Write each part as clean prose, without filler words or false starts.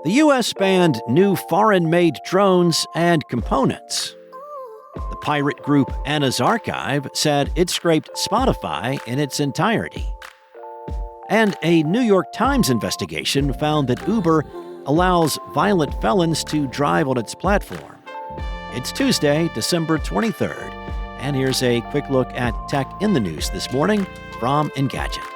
The U.S. banned new foreign-made drones and components. The pirate group Anna's Archive said it scraped Spotify in its entirety. And a New York Times investigation found that Uber allows violent felons to drive on its platform. It's Tuesday, December 23rd, and here's a quick look at tech in the news this morning from Engadget.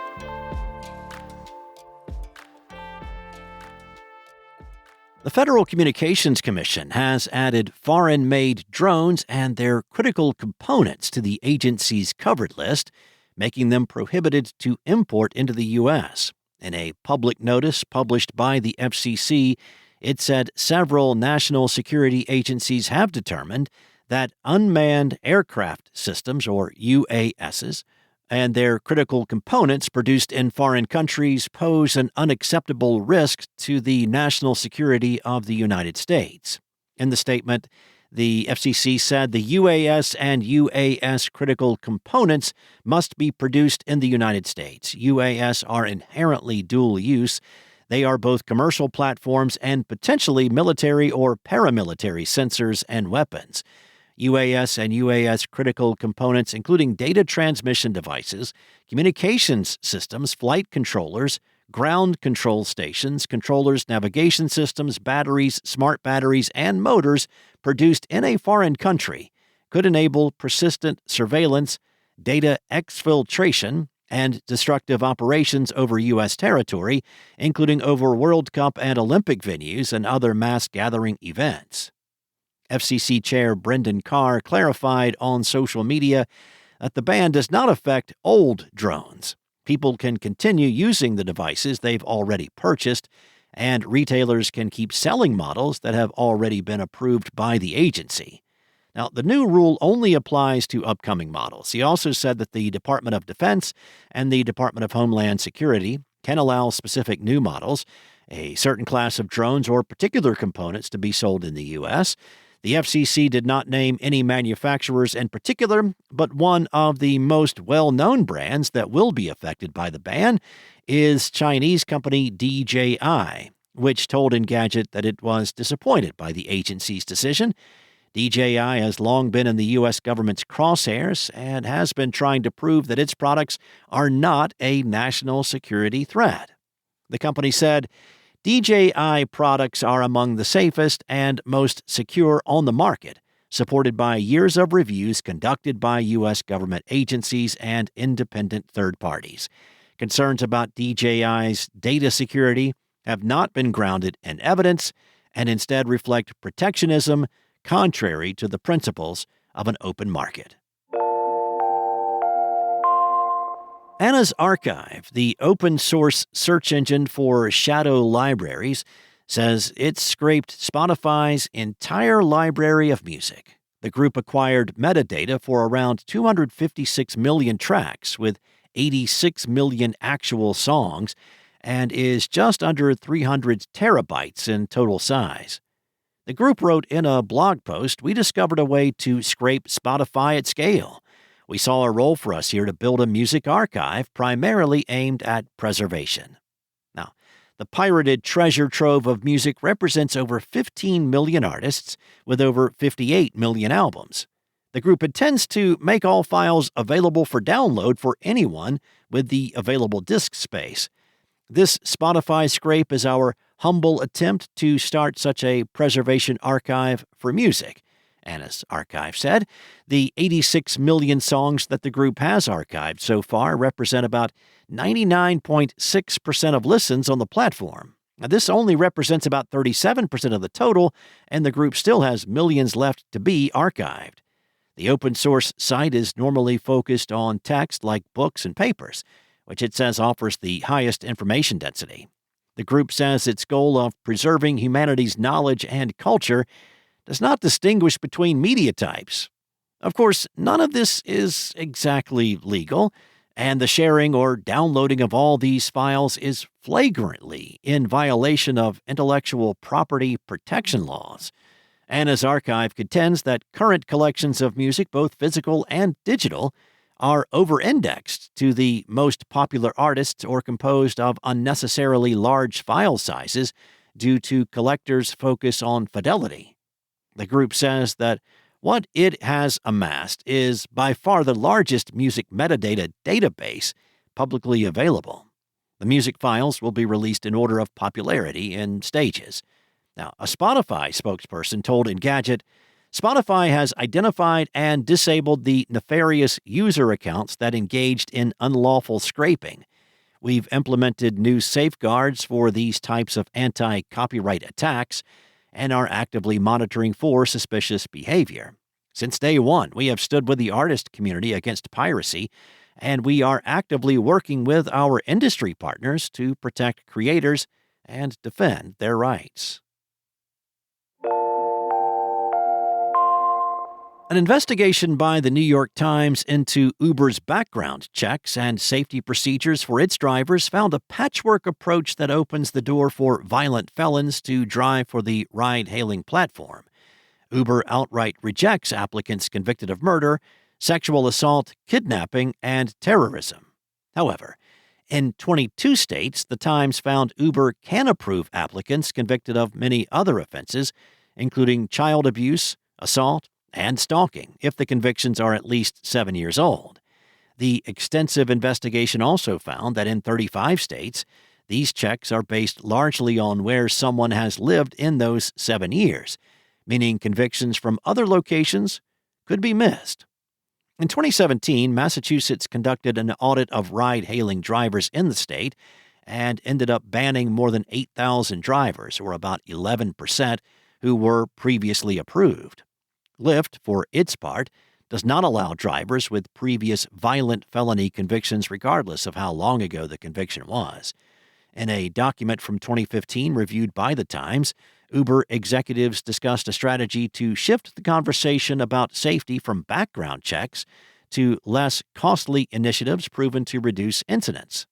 The Federal Communications Commission has added foreign-made drones and their critical components to the agency's covered list, making them prohibited to import into the U.S. In a public notice published by the FCC, it said several national security agencies have determined that unmanned aircraft systems, or UASs, and their critical components produced in foreign countries pose an unacceptable risk to the national security of the United States. In the statement, the FCC said the UAS and UAS critical components must be produced in the United States. UAS are inherently dual use. They are both commercial platforms and potentially military or paramilitary sensors and weapons. UAS and UAS critical components, including data transmission devices, communications systems, flight controllers, ground control stations, controllers, navigation systems, batteries, smart batteries, and motors produced in a foreign country, could enable persistent surveillance, data exfiltration, and destructive operations over U.S. territory, including over World Cup and Olympic venues and other mass gathering events. FCC Chair Brendan Carr clarified on social media that the ban does not affect old drones. People can continue using the devices they've already purchased, and retailers can keep selling models that have already been approved by the agency. Now, the new rule only applies to upcoming models. He also said that the Department of Defense and the Department of Homeland Security can allow specific new models, a certain class of drones or particular components to be sold in the U.S. The FCC did not name any manufacturers in particular, but one of the most well-known brands that will be affected by the ban is Chinese company DJI, which told Engadget that it was disappointed by the agency's decision. DJI has long been in the U.S. government's crosshairs and has been trying to prove that its products are not a national security threat. The company said, DJI products are among the safest and most secure on the market, supported by years of reviews conducted by U.S. government agencies and independent third parties. Concerns about DJI's data security have not been grounded in evidence and instead reflect protectionism contrary to the principles of an open market. Anna's Archive, the open-source search engine for shadow libraries, says it scraped Spotify's entire library of music. The group acquired metadata for around 256 million tracks with 86 million actual songs and is just under 300 terabytes in total size. The group wrote in a blog post, "We discovered a way to scrape Spotify at scale. We saw a role for us here to build a music archive primarily aimed at preservation." Now, the pirated treasure trove of music represents over 15 million artists with over 58 million albums. The group intends to make all files available for download for anyone with the available disk space. This Spotify scrape is our humble attempt to start such a preservation archive for music, Anna's Archive said. The 86 million songs that the group has archived so far represent about 99.6% of listens on the platform. Now, this only represents about 37% of the total, and the group still has millions left to be archived. The open-source site is normally focused on text like books and papers, which it says offers the highest information density. The group says its goal of preserving humanity's knowledge and culture does not distinguish between media types. Of course, none of this is exactly legal, and the sharing or downloading of all these files is flagrantly in violation of intellectual property protection laws. Anna's Archive contends that current collections of music, both physical and digital, are over-indexed to the most popular artists or composed of unnecessarily large file sizes due to collectors' focus on fidelity. The group says that what it has amassed is by far the largest music metadata database publicly available. The music files will be released in order of popularity in stages. Now, a Spotify spokesperson told Engadget, Spotify has identified and disabled the nefarious user accounts that engaged in unlawful scraping. We've implemented new safeguards for these types of anti-copyright attacks and are actively monitoring for suspicious behavior. Since day one, we have stood with the artist community against piracy, and we are actively working with our industry partners to protect creators and defend their rights. An investigation by the New York Times into Uber's background checks and safety procedures for its drivers found a patchwork approach that opens the door for violent felons to drive for the ride-hailing platform. Uber outright rejects applicants convicted of murder, sexual assault, kidnapping, and terrorism. However, in 22 states, the Times found Uber can approve applicants convicted of many other offenses, including child abuse, assault, and stalking, if the convictions are at least 7 years old. The extensive investigation also found that in 35 states, these checks are based largely on where someone has lived in those 7 years, meaning convictions from other locations could be missed. In 2017, Massachusetts conducted an audit of ride-hailing drivers in the state and ended up banning more than 8,000 drivers, or about 11%, who were previously approved. Lyft, for its part, does not allow drivers with previous violent felony convictions regardless of how long ago the conviction was. In a document from 2015 reviewed by The Times, Uber executives discussed a strategy to shift the conversation about safety from background checks to less costly initiatives proven to reduce incidents.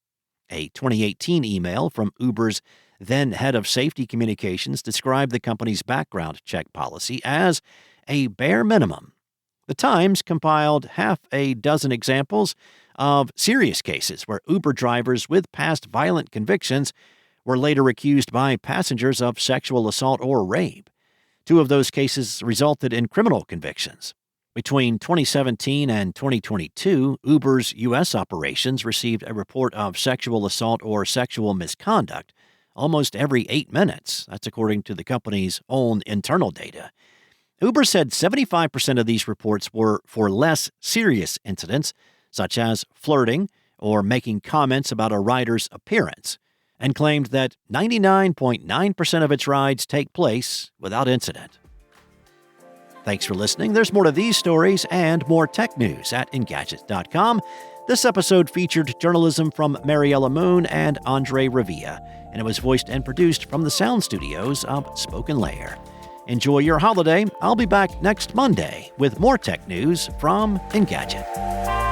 A 2018 email from Uber's then head of safety communications described the company's background check policy as a bare minimum. The Times compiled half a dozen examples of serious cases where Uber drivers with past violent convictions were later accused by passengers of sexual assault or rape. 2 of those cases resulted in criminal convictions. Between 2017 and 2022, Uber's U.S. operations received a report of sexual assault or sexual misconduct almost every 8 minutes. That's according to the company's own internal data. Uber said 75% of these reports were for less serious incidents, such as flirting or making comments about a rider's appearance, and claimed that 99.9% of its rides take place without incident. Thanks for listening. There's more to these stories and more tech news at Engadget.com. This episode featured journalism from Mariella Moon and Andre Revilla, and it was voiced and produced from the sound studios of Spoken Layer. Enjoy your holiday. I'll be back next Monday with more tech news from Engadget.